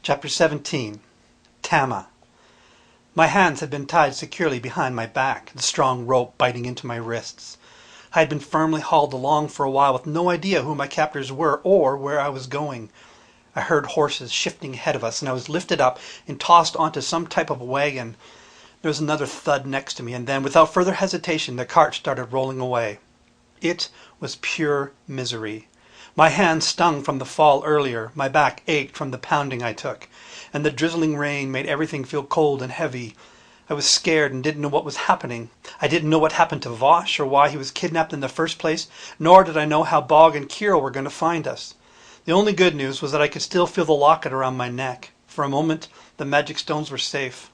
Chapter 17. Tama. My hands had been tied securely behind my back, the strong rope biting into my wrists. I had been firmly hauled along for a while with no idea who my captors were or where I was going. I heard horses shifting ahead of us, and I was lifted up and tossed onto some type of wagon. There was another thud next to me, and then, without further hesitation, the cart started rolling away. It was pure misery. My hands stung from the fall earlier, my back ached from the pounding I took, and the drizzling rain made everything feel cold and heavy. I was scared and didn't know what was happening. I didn't know what happened to Vosh or why he was kidnapped in the first place, nor did I know how Bog and Kirill were going to find us. The only good news was that I could still feel the locket around my neck. For a moment, the magic stones were safe.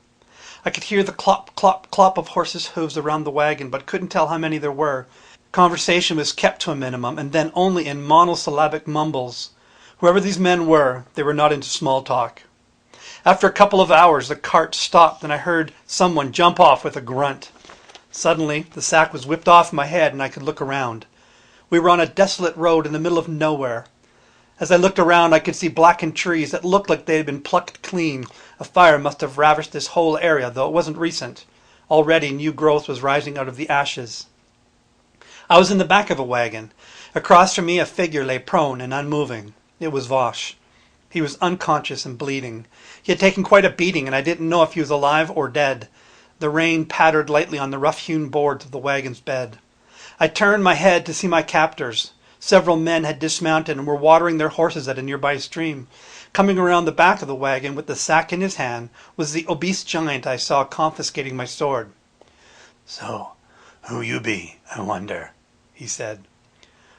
I could hear the clop, clop, clop of horses' hooves around the wagon, but couldn't tell how many there were. Conversation was kept to a minimum, and then only in monosyllabic mumbles. Whoever these men were, they were not into small talk. After a couple of hours, the cart stopped, and I heard someone jump off with a grunt. Suddenly, the sack was whipped off my head, and I could look around. We were on a desolate road in the middle of nowhere. As I looked around, I could see blackened trees that looked like they had been plucked clean. A fire must have ravished this whole area, though it wasn't recent. Already, new growth was rising out of the ashes. I was in the back of a wagon. Across from me, a figure lay prone and unmoving. It was Vosh. He was unconscious and bleeding. He had taken quite a beating, and I didn't know if he was alive or dead. The rain pattered lightly on the rough-hewn boards of the wagon's bed. I turned my head to see my captors. Several men had dismounted and were watering their horses at a nearby stream. Coming around the back of the wagon with the sack in his hand was the obese giant I saw confiscating my sword. "So, who you be, I wonder?" he said.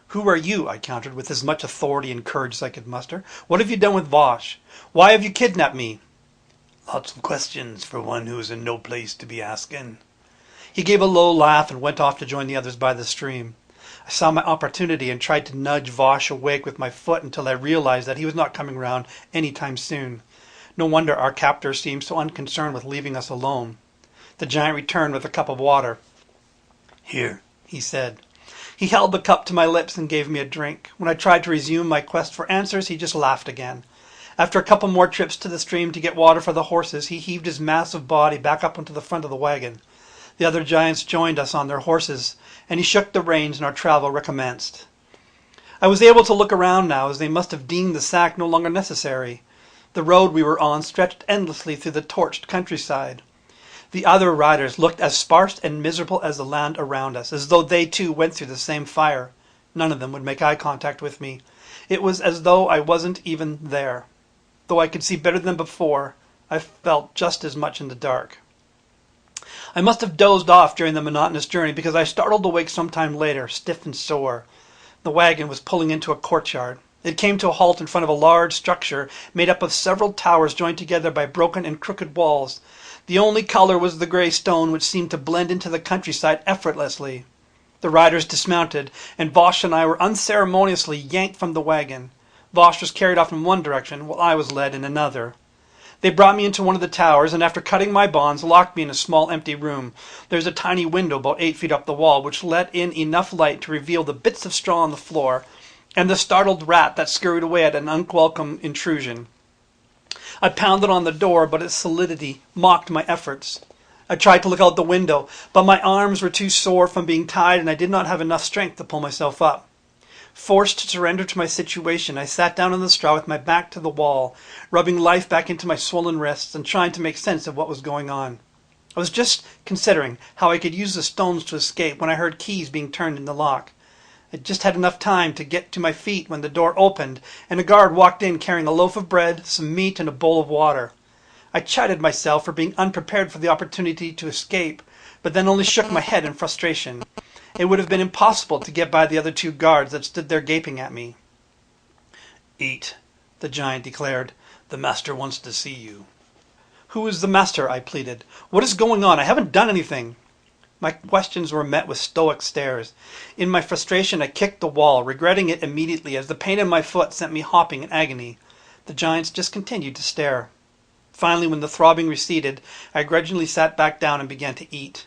"Who are you?" I countered with as much authority and courage as I could muster. "What have you done with Vosh? Why have you kidnapped me?" "Lots of questions for one who is in no place to be asking." He gave a low laugh and went off to join the others by the stream. I saw my opportunity and tried to nudge Vosh awake with my foot until I realized that he was not coming round any time soon. No wonder our captor seemed so unconcerned with leaving us alone. The giant returned with a cup of water. "Here," he said. He held the cup to my lips and gave me a drink. When I tried to resume my quest for answers, he just laughed again. After a couple more trips to the stream to get water for the horses, he heaved his massive body back up onto the front of the wagon. The other giants joined us on their horses, and he shook the reins and our travel recommenced. I was able to look around now, as they must have deemed the sack no longer necessary. The road we were on stretched endlessly through the torched countryside. The other riders looked as sparse and miserable as the land around us, as though they too went through the same fire. None of them would make eye contact with me. It was as though I wasn't even there. Though I could see better than before, I felt just as much in the dark. I must have dozed off during the monotonous journey, because I startled awake some time later, stiff and sore. The wagon was pulling into a courtyard. It came to a halt in front of a large structure made up of several towers joined together by broken and crooked walls. The only color was the gray stone, which seemed to blend into the countryside effortlessly. The riders dismounted, and Vosh and I were unceremoniously yanked from the wagon. Vosh was carried off in one direction, while I was led in another. They brought me into one of the towers, and after cutting my bonds, locked me in a small empty room. There was a tiny window about 8 feet up the wall, which let in enough light to reveal the bits of straw on the floor, and the startled rat that scurried away at an unwelcome intrusion. I pounded on the door, but its solidity mocked my efforts. I tried to look out the window, but my arms were too sore from being tied, and I did not have enough strength to pull myself up. Forced to surrender to my situation, I sat down on the straw with my back to the wall, rubbing life back into my swollen wrists and trying to make sense of what was going on. I was just considering how I could use the stones to escape when I heard keys being turned in the lock. I just had enough time to get to my feet when the door opened and a guard walked in carrying a loaf of bread, some meat, and a bowl of water. I chided myself for being unprepared for the opportunity to escape, but then only shook my head in frustration. It would have been impossible to get by the other two guards that stood there gaping at me. "Eat," the giant declared. "The master wants to see you." "Who is the master?" I pleaded. "What is going on? I haven't done anything." My questions were met with stoic stares. In my frustration, I kicked the wall, regretting it immediately as the pain in my foot sent me hopping in agony. The giants just continued to stare. Finally, when the throbbing receded, I grudgingly sat back down and began to eat.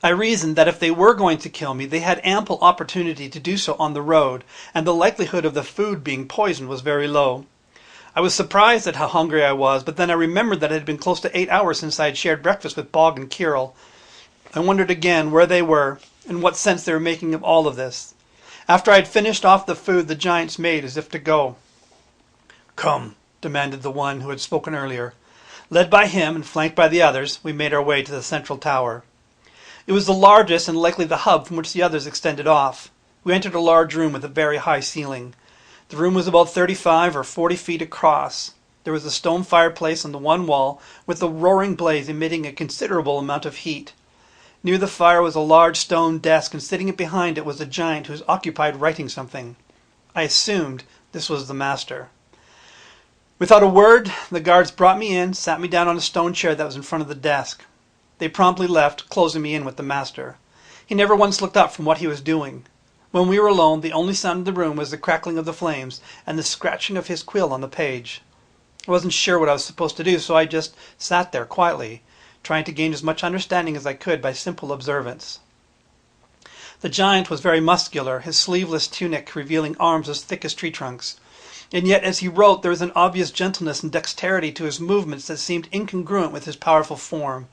I reasoned that if they were going to kill me, they had ample opportunity to do so on the road, and the likelihood of the food being poisoned was very low. I was surprised at how hungry I was, but then I remembered that it had been close to 8 hours since I had shared breakfast with Bog and Kirill. I wondered again where they were and what sense they were making of all of this. After I had finished off the food, the giants made as if to go. "Come," demanded the one who had spoken earlier. Led by him and flanked by the others, we made our way to the central tower. It was the largest and likely the hub from which the others extended off. We entered a large room with a very high ceiling. The room was about 35 or 40 feet across. There was a stone fireplace on the one wall with a roaring blaze emitting a considerable amount of heat. Near the fire was a large stone desk, and sitting behind it was a giant who was occupied writing something. I assumed this was the master. Without a word, the guards brought me in, sat me down on a stone chair that was in front of the desk. They promptly left, closing me in with the master. He never once looked up from what he was doing. When we were alone, the only sound in the room was the crackling of the flames and the scratching of his quill on the page. I wasn't sure what I was supposed to do, so I just sat there quietly, trying to gain as much understanding as I could by simple observance. The giant was very muscular, his sleeveless tunic revealing arms as thick as tree trunks. And yet, as he wrote, there was an obvious gentleness and dexterity to his movements that seemed incongruent with his powerful form.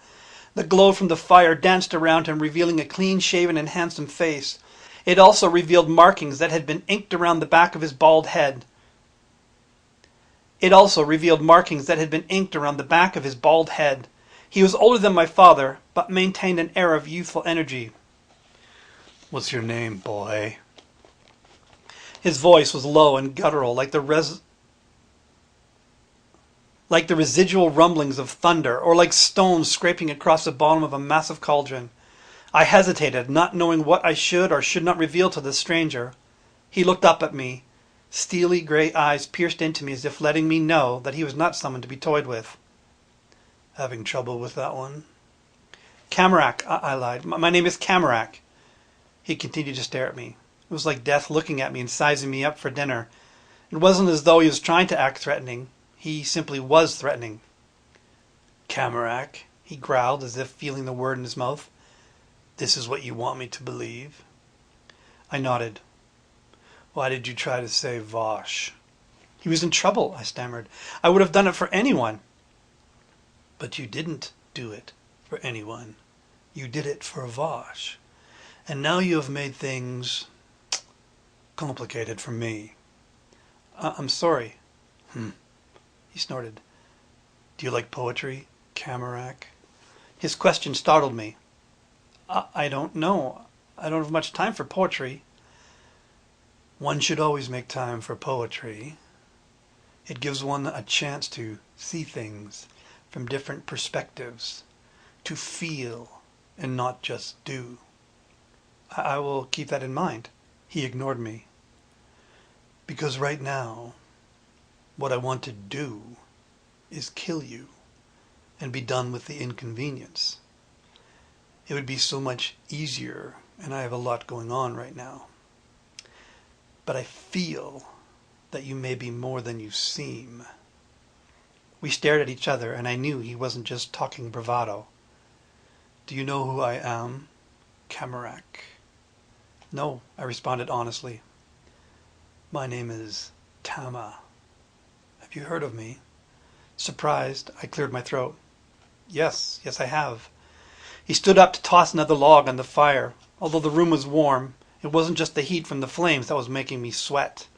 The glow from the fire danced around him, revealing a clean-shaven and handsome face. It also revealed markings that had been inked around the back of his bald head. He was older than my father, but maintained an air of youthful energy. "What's your name, boy?" His voice was low and guttural, like the residual rumblings of thunder, or like stones scraping across the bottom of a massive cauldron. I hesitated, not knowing what I should or should not reveal to the stranger. He looked up at me. Steely gray eyes pierced into me as if letting me know that he was not someone to be toyed with. "Having trouble with that one?" "Camarak," I lied. "My name is Camarak." He continued to stare at me. It was like death looking at me and sizing me up for dinner. It wasn't as though he was trying to act threatening. He simply was threatening. "Camarak," he growled, as if feeling the word in his mouth. "This is what you want me to believe?" I nodded. "Why did you try to save Vosh?" "He was in trouble," I stammered. "I would have done it for anyone." "But you didn't do it for anyone. You did it for Vosh. And now you have made things complicated for me." I'm sorry." He snorted. "Do you like poetry, Camarak?" His question startled me. I don't know. I don't have much time for poetry." "One should always make time for poetry. It gives one a chance to see things from different perspectives, to feel and not just do." I will keep that in mind." He ignored me. "Because right now, what I want to do is kill you and be done with the inconvenience. It would be so much easier, and I have a lot going on right now. But I feel that you may be more than you seem." We stared at each other, and I knew he wasn't just talking bravado. "Do you know who I am, Camarak?" "No," I responded honestly. "My name is Tama. Have you heard of me?" Surprised, I cleared my throat. Yes, I have." He stood up to toss another log on the fire. Although the room was warm, it wasn't just the heat from the flames that was making me sweat.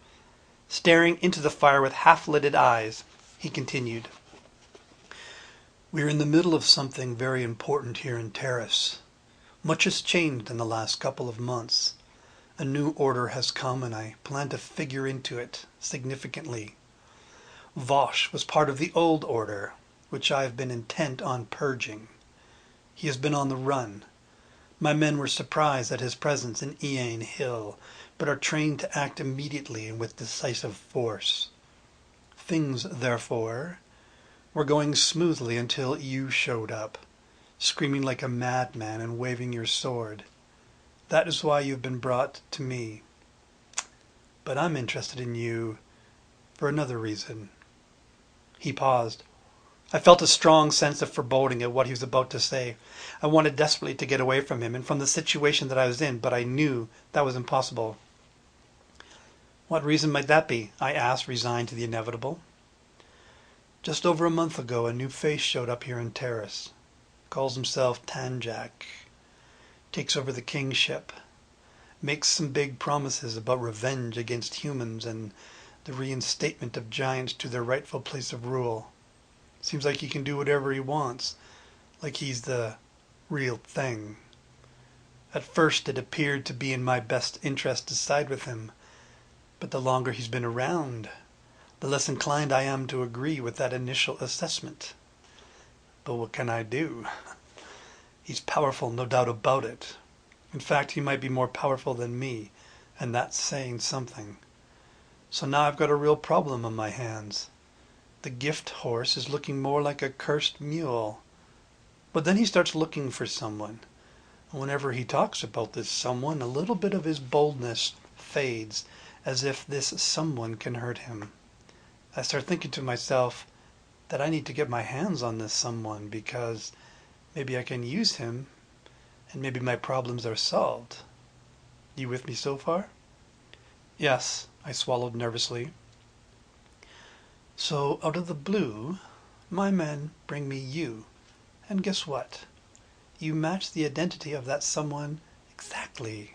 Staring into the fire with half-lidded eyes, he continued. "We're in the middle of something very important here in Terrace. Much has changed in the last couple of months. A new order has come, and I plan to figure into it significantly. Vosh was part of the old order, which I have been intent on purging. He has been on the run. My men were surprised at his presence in Iane Hill, but are trained to act immediately and with decisive force. Things, therefore, were going smoothly until you showed up, screaming like a madman and waving your sword. That is why you've been brought to me. But I'm interested in you for another reason." He paused. I felt a strong sense of foreboding at what he was about to say. I wanted desperately to get away from him and from the situation that I was in, but I knew that was impossible. "What reason might that be?" I asked, resigned to the inevitable. Just over a month ago, a new face showed up here in Terrace. Calls himself Tanjak. Takes over the kingship. Makes some big promises about revenge against humans and the reinstatement of giants to their rightful place of rule. Seems like he can do whatever he wants, like he's the real thing. At first it appeared to be in my best interest to side with him, but the longer he's been around, the less inclined I am to agree with that initial assessment. But what can I do? He's powerful, no doubt about it. In fact, he might be more powerful than me, and that's saying something. So now I've got a real problem on my hands. The gift horse is looking more like a cursed mule. But then he starts looking for someone. And whenever he talks about this someone, a little bit of his boldness fades, as if this someone can hurt him. I start thinking to myself that I need to get my hands on this someone because maybe I can use him and maybe my problems are solved. You with me so far? Yes, I swallowed nervously. So out of the blue, my men bring me you. And guess what? You match the identity of that someone exactly.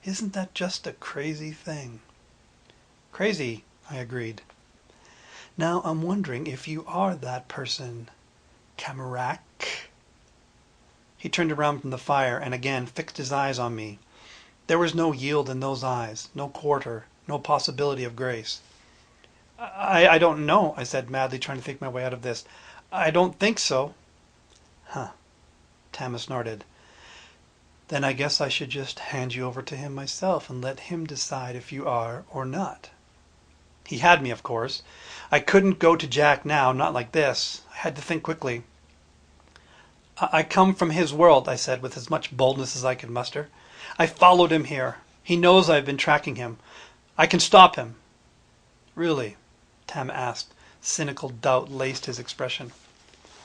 Isn't that just a crazy thing? Crazy, I agreed. Now I'm wondering if you are that person, Camarak. He turned around from the fire and again fixed his eyes on me. There was no yield in those eyes, no quarter, no possibility of grace. I don't know, I said, madly trying to think my way out of this. I don't think so. Huh, Tama snorted. Then I guess I should just hand you over to him myself and let him decide if you are or not. He had me, of course. I couldn't go to Jack now, not like this. I had to think quickly. I come from his world, I said with as much boldness as I could muster. I followed him here. He knows I've been tracking him. I can stop him. Really? Tam asked. Cynical doubt laced his expression.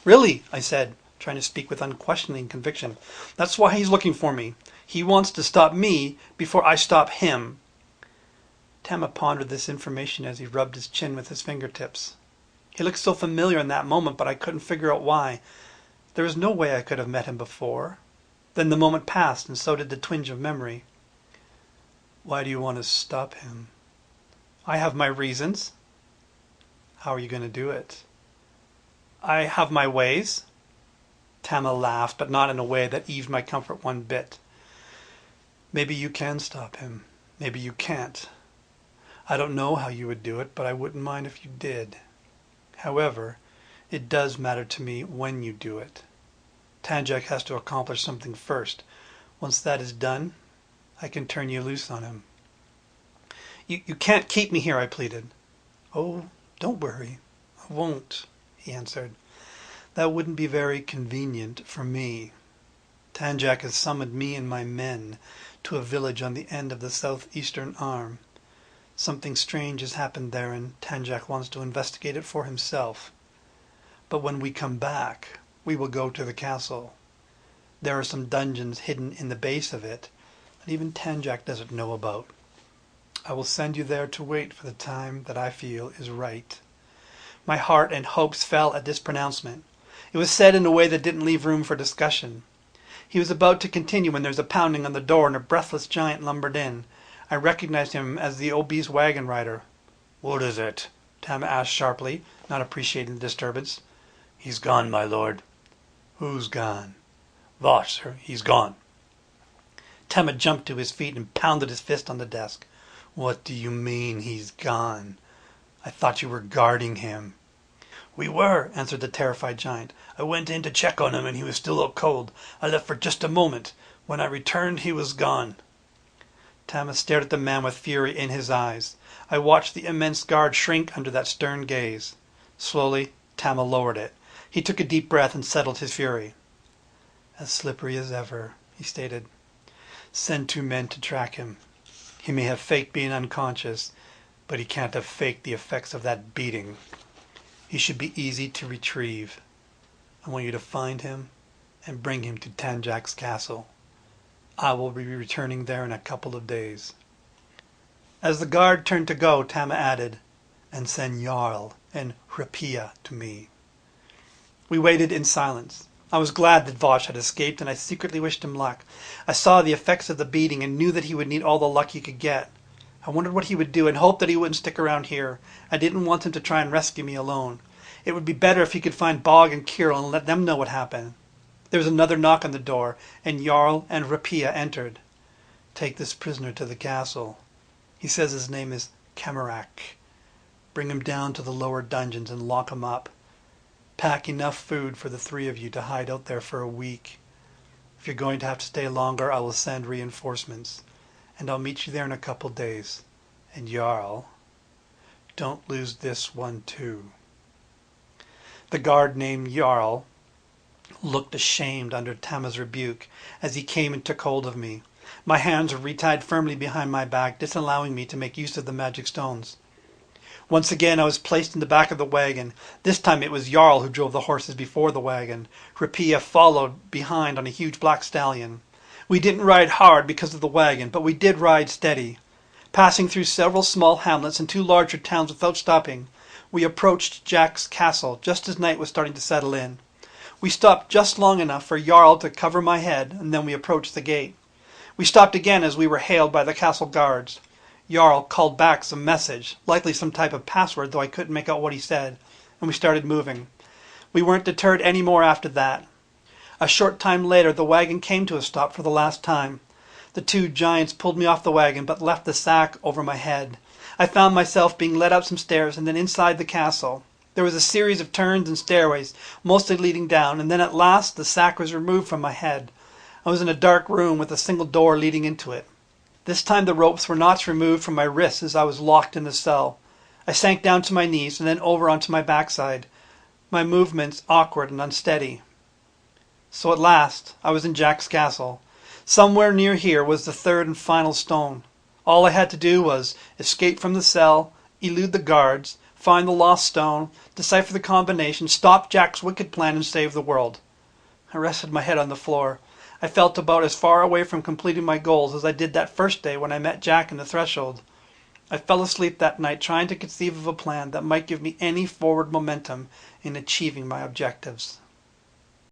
Really, I said, trying to speak with unquestioning conviction. That's why he's looking for me. He wants to stop me before I stop him. Tama pondered this information as he rubbed his chin with his fingertips. He looked so familiar in that moment, but I couldn't figure out why. There was no way I could have met him before. Then the moment passed, and so did the twinge of memory. Why do you want to stop him? I have my reasons. How are you going to do it? I have my ways. Tama laughed, but not in a way that eased my comfort one bit. Maybe you can stop him. Maybe you can't. I don't know how you would do it, but I wouldn't mind if you did. However, it does matter to me when you do it. Tanjak has to accomplish something first. Once that is done, I can turn you loose on him. You can't keep me here, I pleaded. Oh, don't worry. I won't, he answered. That wouldn't be very convenient for me. Tanjak has summoned me and my men to a village on the end of the southeastern arm. Something strange has happened there, and Tanjak wants to investigate it for himself. But when we come back, we will go to the castle. There are some dungeons hidden in the base of it that even Tanjak doesn't know about. I will send you there to wait for the time that I feel is right. My heart and hopes fell at this pronouncement. It was said in a way that didn't leave room for discussion. He was about to continue when there was a pounding on the door and a breathless giant lumbered in. I recognized him as the obese wagon rider. What is it? Tama asked sharply, not appreciating the disturbance. He's gone, my lord. Who's gone? Voss, sir, he's gone. Tama jumped to his feet and pounded his fist on the desk. What do you mean he's gone? I thought you were guarding him. We were, answered the terrified giant. I went in to check on him and he was still out cold. I left for just a moment. When I returned, he was gone. Tama stared at the man with fury in his eyes. I watched the immense guard shrink under that stern gaze. Slowly, Tama lowered it. He took a deep breath and settled his fury. As slippery as ever, he stated. Send 2 men to track him. He may have faked being unconscious, but he can't have faked the effects of that beating. He should be easy to retrieve. I want you to find him and bring him to Tanjak's castle. I will be returning there in a couple of days. As the guard turned to go, Tama added, and send Jarl and Hrepia to me. We waited in silence. I was glad that Vosh had escaped, and I secretly wished him luck. I saw the effects of the beating and knew that he would need all the luck he could get. I wondered what he would do and hoped that he wouldn't stick around here. I didn't want him to try and rescue me alone. It would be better if he could find Bog and Kirill and let them know what happened. There was another knock on the door, and Jarl and Hrepia entered. Take this prisoner to the castle. He says his name is Kamarak. Bring him down to the lower dungeons and lock him up. Pack enough food for the 3 of you to hide out there for a week. If you're going to have to stay longer, I will send reinforcements. And I'll meet you there in a couple days. And Jarl, don't lose this one too. The guard named Jarl looked ashamed under Tama's rebuke as he came and took hold of me. My hands were retied firmly behind my back, disallowing me to make use of the magic stones. Once again I was placed in the back of the wagon. This time it was Jarl who drove the horses before the wagon. Hrepia followed behind on a huge black stallion. We didn't ride hard because of the wagon, but we did ride steady. Passing through several small hamlets and 2 larger towns without stopping, we approached Jack's castle just as night was starting to settle in. We stopped just long enough for Jarl to cover my head, and then we approached the gate. We stopped again as we were hailed by the castle guards. Jarl called back some message, likely some type of password, though I couldn't make out what he said, and we started moving. We weren't deterred any more after that. A short time later, the wagon came to a stop for the last time. The 2 giants pulled me off the wagon, but left the sack over my head. I found myself being led up some stairs and then inside the castle. There was a series of turns and stairways, mostly leading down, and then at last the sack was removed from my head. I was in a dark room with a single door leading into it. This time the ropes were not removed from my wrists as I was locked in the cell. I sank down to my knees and then over onto my backside, my movements awkward and unsteady. So at last I was in Jack's castle. Somewhere near here was the 3rd and final stone. All I had to do was escape from the cell, elude the guards, find the lost stone, decipher the combination, stop Jack's wicked plan, and save the world. I rested my head on the floor. I felt about as far away from completing my goals as I did that first day when I met Jack in the threshold. I fell asleep that night trying to conceive of a plan that might give me any forward momentum in achieving my objectives.